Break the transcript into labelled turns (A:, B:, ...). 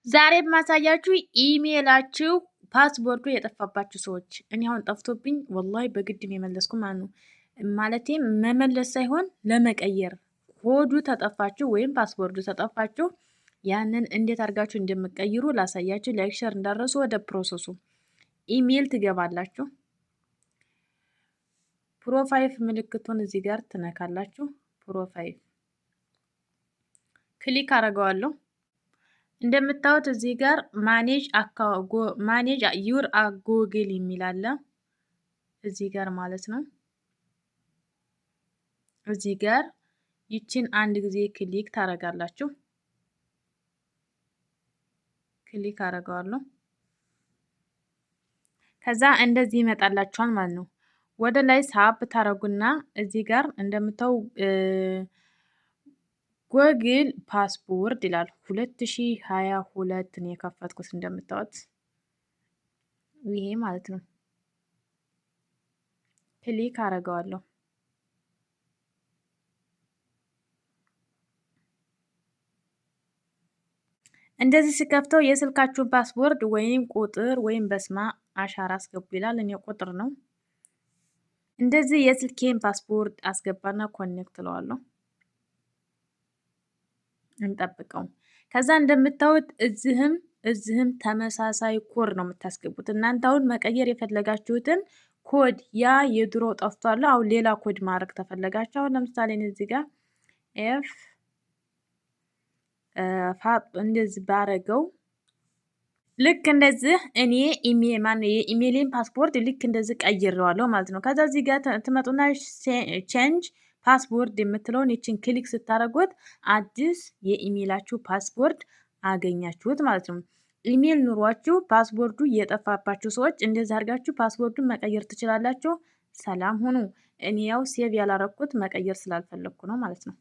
A: ዛሬ ማሳያችሁ ኢሜላችሁ ፓስወርዱ የጠፋባችሁ ሰዎች። እኔ አሁን ጠፍቶብኝ ወላሂ በግድ ነው የመለስኩ ማለት ነው። ማለቴ መመለስ ሳይሆን ለመቀየር ኮዱ ተጠፋችሁ ወይም ፓስወርዱ ተጠፋችሁ ያንን እንዴት አድርጋችሁ እንደምትቀይሩ ላሳያችሁ። ላይክ ሸር እንዳረሱ ወደ ፕሮሰሱ ኢሜል ትገባላችሁ። ፕሮፋይል ምልክቱን እዚህ ጋር ትነካላችሁ። ፕሮፋይል ክሊክ አደርገዋለሁ። እንደምታዩት እዚህ ጋር ማኔጅ ዩር ጎግል የሚል አለ እዚህ ጋር ማለት ነው። እዚህ ጋር ይችን አንድ ጊዜ ክሊክ ታረጋላችሁ። ክሊክ አረጋለሁ። ከዛ እንደዚህ ይመጣላችኋል ማለት ነው። ወደ ላይ ሳብ ታረጉና እዚህ ጋር እንደምታው ጎግል ፓስፖርት ይላል 2022 ነው የከፈትኩት እንደምታዩት ይሄ ማለት ነው። ክሊክ አረጋለሁ። እንደዚህ ሲከፍተው የስልካችሁን ፓስወርድ ወይም ቁጥር ወይም በስማ አሻራ አስገቡ ይላል። እኔ ቁጥር ነው። እንደዚህ የስልኬን ፓስፖርት አስገባና ኮኔክት እለዋለሁ። እንጠብቀው። ከዛ እንደምታዩት እዚህም ተመሳሳይ ኮድ ነው የምታስገቡት። እናንተ አሁን መቀየር የፈለጋችሁትን ኮድ ያ የድሮ ጠፍቷል። አሁን ሌላ ኮድ ማድረግ ተፈለጋችሁ አሁን ለምሳሌ እዚህ ጋር ኤፍ እንደዚህ ባረገው ልክ እንደዚህ እኔ የኢሜይሌን ፓስፖርት ልክ እንደዚህ ቀይሬዋለሁ ማለት ነው። ከዛ እዚህ ጋር ትመጡና ቼንጅ ፓስወርድ የምትለውን ይችን ክሊክ ስታደርጉት አዲስ የኢሜይላችሁ ፓስወርድ አገኛችሁት ማለት ነው። ኢሜይል ኑሯችሁ ፓስወርዱ የጠፋባችሁ ሰዎች እንደዚህ አድርጋችሁ ፓስወርዱን መቀየር ትችላላችሁ። ሰላም ሁኑ። እኔ ያው ሴቭ ያላረኩት መቀየር ስላልፈለኩ ነው ማለት ነው።